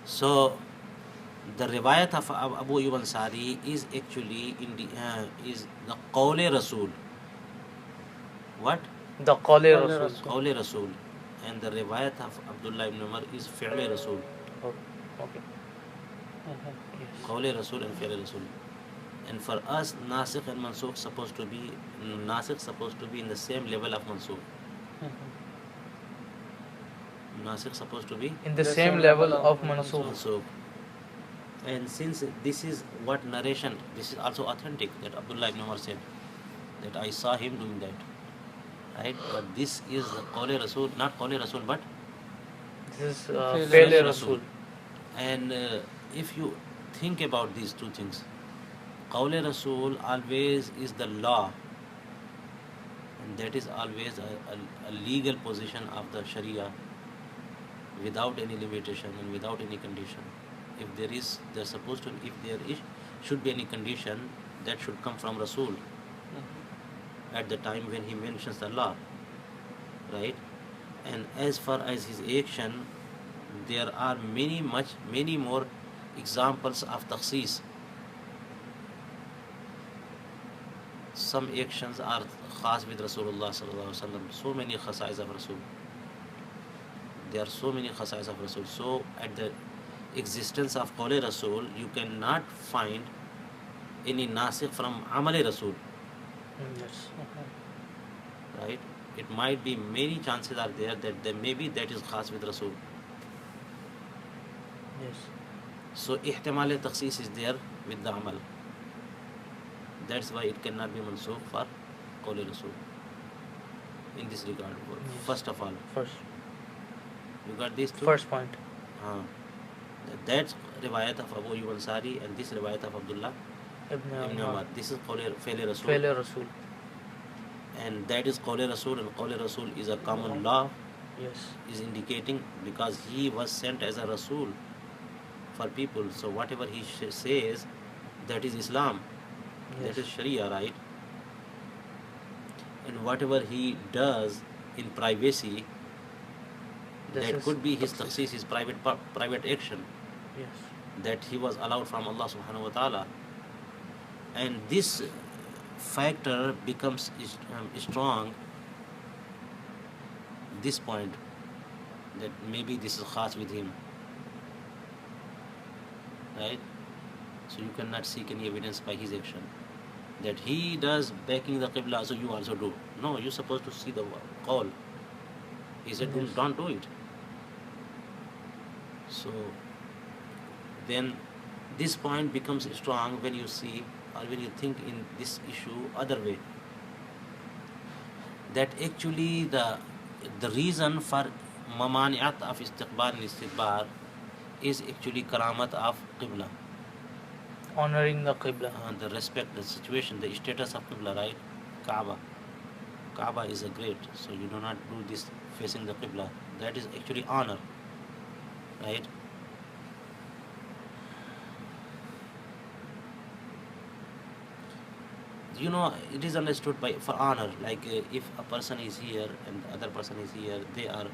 So the riwayat of Abu Ayyub Ansari is actually is the Qawle Rasul. What? The Qawle Rasul. Qawle Rasul. And the riwayat of Abdullah ibn Umar is Fi'le Rasul. Okay. Yes. Qawle Rasul and Fi'le Rasul. And for us, Nasikh and Mansukh supposed to be in the same level of Mansukh. Nasikh supposed to be In the same level of Mansukh. Mansukh. And since this is what narration, this is also authentic, that Abdullah ibn Umar said that I saw him doing that, right? But this is the Qawle Rasul, not Qawle Rasul, but This is Fi'le Fi'le Rasul. Rasul. And if you think about these two things, Qawle Rasul always is the law, and that is always a legal position of the Sharia, without any limitation and without any condition. If there should be any condition, that should come from Rasul at the time when he mentions the law, right? And as far as his action, there are many more examples of takhsis. Some actions are khas with Rasulullah sallallahu alaihi wasallam. So many khasa'is of Rasul. There are so many khasa'is of Rasul. So at the existence of Qawle Rasul, you cannot find any nasikh from Amale Rasul, Yes. right? It might be, many chances are there that maybe that is khas with Rasul. Yes. So ihtimal takhsis is there with the amal. That's why it cannot be mansukh for Qawle Rasul in this regard. Yes. First of all, First. you got these two? First point. That's riwayat of Abu Ayyub Ansari, and this riwayat of Abdullah ibn Umar. This is Fi'le Rasul. Fi'le Rasul. And that is Qawle Rasul, and Qawle Rasul is a common law, Yes. is indicating, because he was sent as a Rasul for people. So whatever he says, that is Islam, Yes. that is Sharia, right? And whatever he does in privacy, This that is could be his takhsis, his private action, Yes. that he was allowed from Allah subhanahu wa ta'ala. And this factor becomes strong, this point, that maybe this is khas with him, right? So you cannot seek any evidence by his action, that he does backing the qibla, so you also do. No, you're supposed to see the call. He said, Yes. don't do it. So then this point becomes strong when you see, or when you think in this issue other way, that actually the reason for mamani'at of istiqbal and istidbar is actually karamat of qibla, Honoring the Qibla. the respect, the situation, the status of qibla, right? Kaaba Kaaba is a great, so you do not do this facing the Qibla. That is actually honor, right? You know, it is understood by for honor. Like if a person is here and the other person is here, they are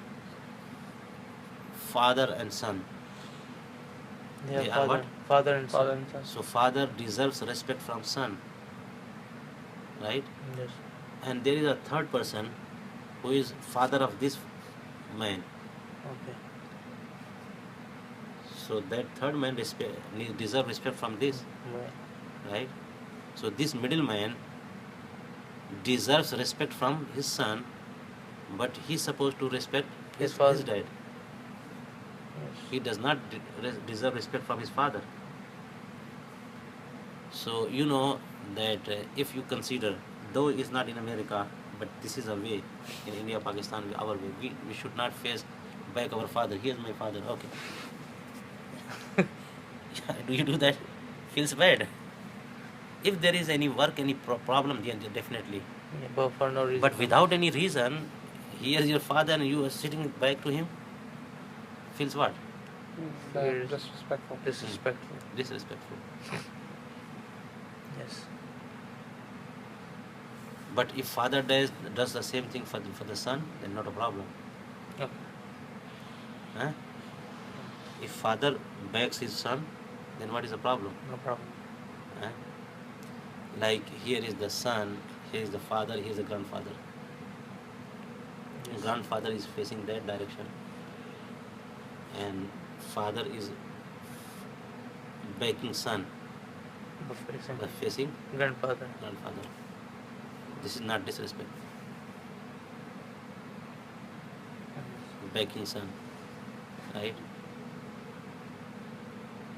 father and son. Yeah, They are what? Father and Father son. and son. So father deserves respect from son, right? Yes. And there is a third person who is father of this man. Okay. So that third man deserve respect from this, Right. right? So this middleman deserves respect from his son, but he's supposed to respect His his father. dad. He Yes. does not deserve respect from his father. So you know that if you consider, though it's not in America, but this is a way in India, Pakistan, our way. We should not face back our father. Here's my father. Okay. Do you do that? Feels bad. If there is any work, any problem, then definitely. Yeah, but for no reason. But without any reason, here is your father and you are sitting back to him. Feels what? Fears. Disrespectful. Disrespectful. Disrespectful. Yes. But if father does the same thing for the son, then not a problem. Okay. Huh? If father begs his son, then what is the problem? No problem. Huh? Like here is the son, here is the father, here is the grandfather. Yes. Grandfather is facing that direction, and father is begging son, But facing but facing grandfather. grandfather. This is not disrespect. Begging son, right?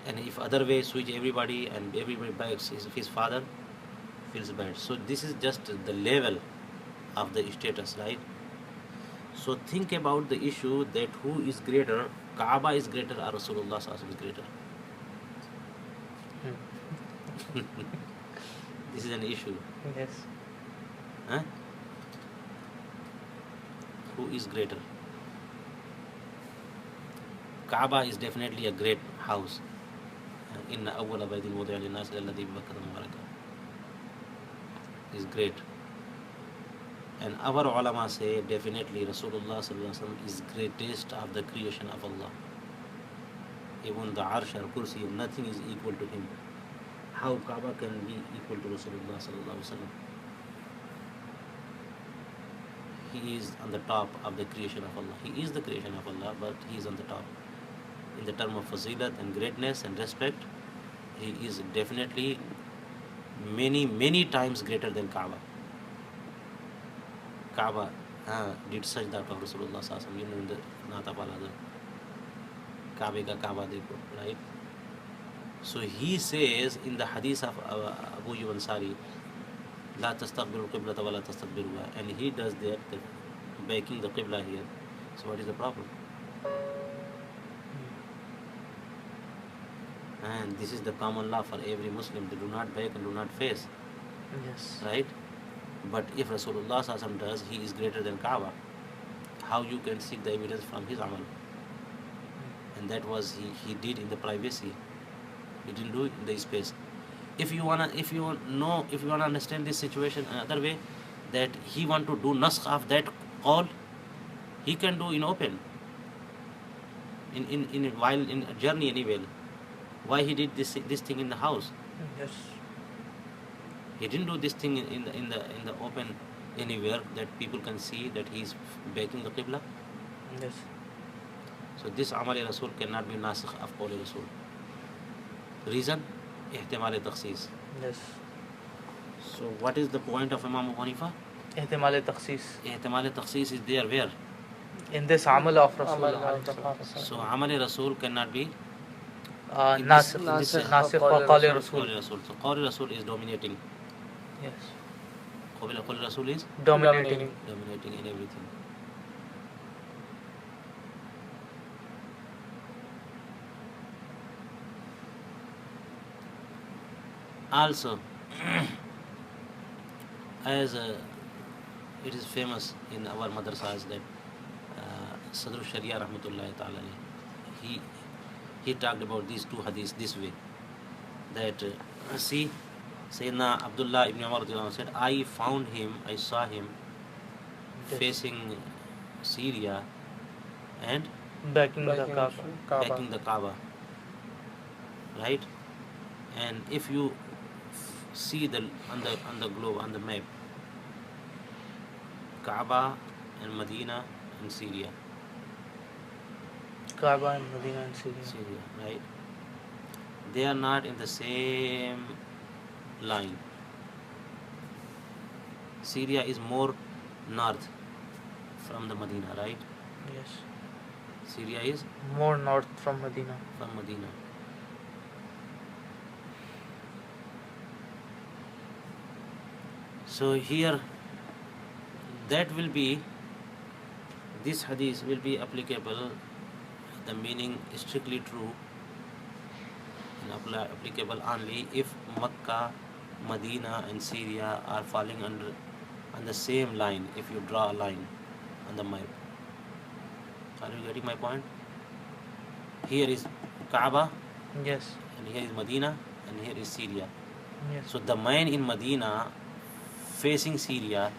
And if other way switch everybody and everybody begs his father, feels bad. So this is just the level of the status, right? So think about the issue that who is greater, Kaaba is greater or Rasulullah Sallallahu Alaihi Wasallam is greater. This is an issue. Yes. Huh? Who is greater? Kaaba is definitely a great house. Inna awwala baydin wudi'a lin-nas alladhi bi Bakkah mubarakah is great. And our ulama say definitely Rasulullah Sallallahu Alaihi Wasallam is greatest of the creation of Allah. Even the Arsh or Kursi, nothing is equal to him. How Kaaba can be equal to Rasulullah Sallallahu Alaihi Wasallam? He is on the top of the creation of Allah. He is the creation of Allah, but he is on the top. In the term of fazilat and greatness and respect, he is definitely many times greater than Kaaba. Kaaba did sajda to Rasulullah Sallallahu Alaihi Wasallam. You know in the Nata Palada. Kaaba ka Kaaba dekho, right? So he says in the hadith of Abu Ayyub Ansari, La tastaqbilu qiblata wa la tastaqbiluha, and he does that, backing the qibla here. So what is the problem? And this is the common law for every Muslim. They do not back and do not face, Yes. right? But if Rasulullah Sallallahu Alaihi Wasallam does, he is greater than Kaaba. How you can seek the evidence from his amal? And that was he did in the privacy. He didn't do it in the space. If you wanna understand this situation another way, that he want to do naskh of that call, he can do in open. In while in a journey anywhere. Why he did this thing in the house? Yes. He didn't do this thing in the open anywhere that people can see that he is backing the qibla. Yes. So this amal Rasul cannot be nasikh of qawl Rasul. Reason? Ihtimal takhsis. Yes. So what is the point of Imam Abu Hanifa? Ihtimal takhsis. Ihtimal takhsis is there where? In this amal of Amal Rasulullah. of the Prophet. So amal Rasul cannot be Nasikh wa qawli Rasul. qawl Rasul. So qawl Rasul is dominating. Yes. Qawl Rasul is Dominating. dominating in everything. Also, as it is famous in our madrasas that Sadr Sharia Rahmatullahi Ta'ala, he he talked about these two hadiths this way, that see, Sayyidina Abdullah ibn Umar radiallahu anhu said, I saw him Yes. facing Syria and Backing the Backing Kaaba. Kaaba. backing the Kaaba, right? And if you see the on the globe, on the map, Kaaba and Medina and Syria, Kaaba and Medina and Syria. Syria, right? They are not in the same line. Syria is more north from the Medina, right? Yes. Syria is More north from Medina. from Medina. So here, that will be, this hadith will be applicable, the meaning is strictly true and applicable only if Makkah, Medina and Syria are falling under on the same line, if you draw a line on the map. Are you getting my point? Here is Kaaba Yes. and here is Medina and here is Syria. Yes. So the man in Medina facing Syria,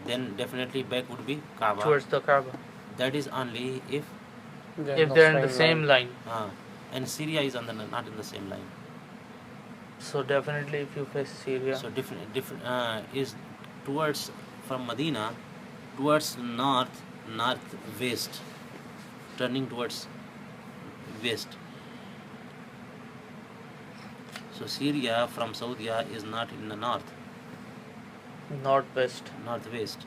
then definitely back would be Kaaba. Towards the Kaaba. That is only if If they're in the same line. and Syria is on the not in the same line. So definitely if you face Syria. So different is towards from Medina towards northwest, turning towards west. So Syria from Saudi is not in the northwest. Northwest.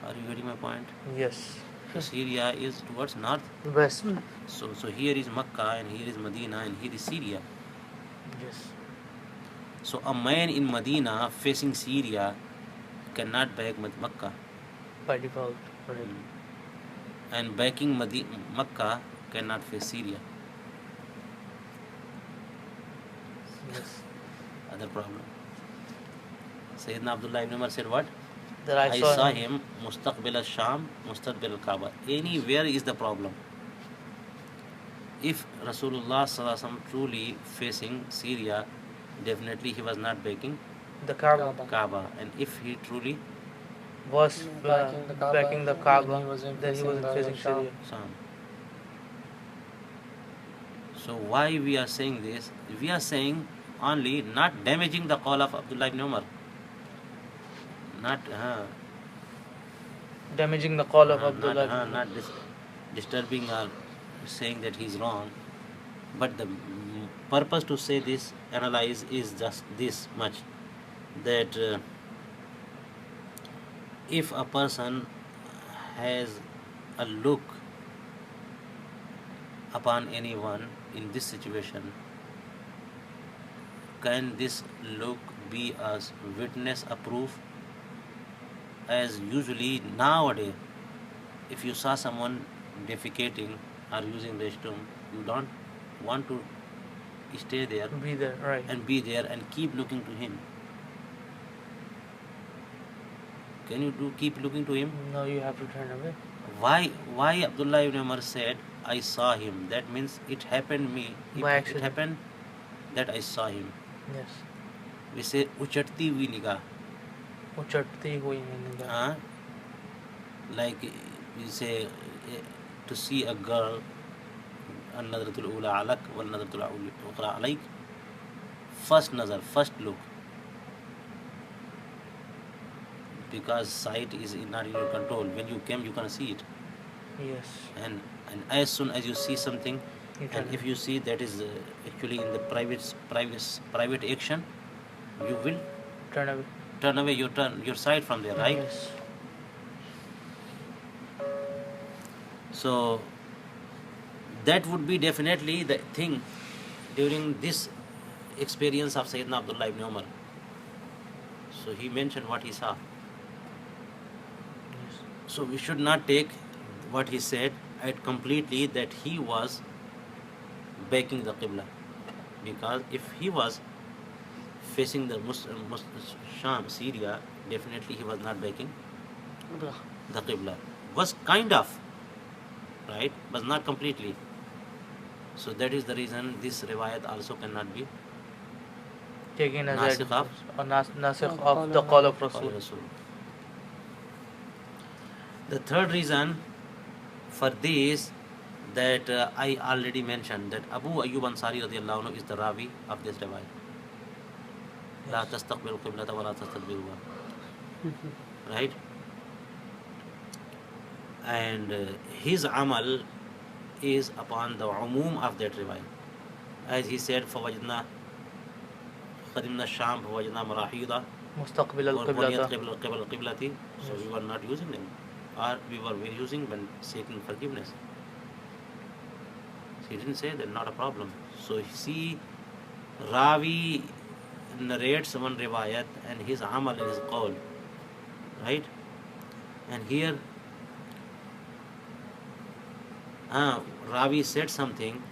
Are you getting my point? Yes. So Syria is towards north. West. So here is Makkah and here is Medina and here is Syria. Yes. So a man in Medina facing Syria cannot back Makkah, By default. Correct. and backing Makkah cannot face Syria. Yes. Other problem. Sayyidina Abdullah ibn Umar said what? That I saw him Mustaqbil al-Sham, Mustaqbil al-Kaaba. Anywhere is the problem. If Rasulullah Sallallahu Alaihi Wasallam truly facing Syria, definitely he was not backing the Kaaba. Kaaba. And if he truly Was backing the Kaaba, Kaaba, then he wasn't then he wasn't facing facing the Syria. Sham. So why we are saying this? We are saying only not damaging the call of Abdullah ibn Umar. Not Damaging the call of Abdullah. not disturbing or saying that he's wrong. But the purpose to say this, analyze, is just this much, that if a person has a look upon anyone in this situation, can this look be a witness, a proof? As usually nowadays, if you saw someone defecating or using the restroom, you don't want to stay there Be there, right. and be there and keep looking to him. Can you keep looking to him? No, you have to turn away. Why Abdullah ibn Umar said, I saw him? That means it happened me. By It accident. happened that I saw him. Yes. We say uchatti hui nigaah. वो चटती हुई निगाह. Like we say to see a girl, an-nadratul ula alak wal nadratul ukhra alayk. First nazar, first look. Because sight is not in your control. When you came, you can see it. Yes. And as soon as you see something, You turn and if you see that is actually in the private action, you will turn away. turn away your sight from there, right? Yes. So that would be definitely the thing during this experience of Sayyidina Abdullah ibn Umar. So he mentioned what he saw. Yes. So we should not take what he said at completely that he was backing the Qibla, because if he was facing the Sham, Syria, definitely he was not backing the Qibla. Was kind of, right? Was not completely. So that is the reason this riwayat also cannot be taken as nasikh of nasikh of the call of Qawli Rasul. Rasul. The third reason for this, that I already mentioned, that Abu Ayyub Ansari radiallahu anhu is the Ravi of this riwayat. La tastaqbil qiblata wa la tastadbiruha. Right? And his amal is upon the umum of that riwayat. As he said, فَوَجْدْنَا خَدِمْنَا الشَّامِ فَوَجْدْنَا مَرَاحِيضَ مستقبل وَبُنِيَتْ القبلة. قِبْلَ الْقِبْلَةِ. So we were not using them, or we were using when seeking forgiveness. So he didn't say that, not a problem. So see, Ravi narrates one riwayat and his amal is qawl, right? And here Ravi said something,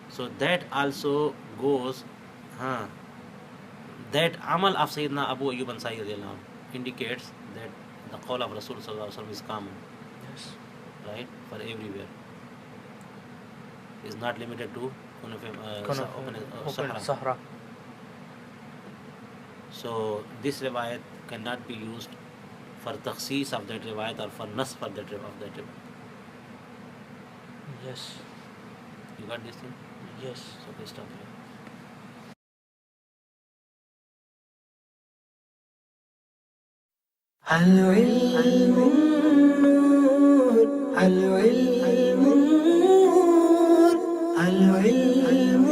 so that also goes, that amal of Sayyidina Abu Ayyub Ansari radiallahu anhu indicates that the call of Rasul sallallahu alaihi wasallam is common, Yes. right, for everywhere. Is not limited to Open Sahara. Sahara. So this riwayat cannot be used for takhsis of that riwayat or for nas for that riwayat. Yes. You got this thing? Yes. So please stop here. العلم النور العلم النور العلم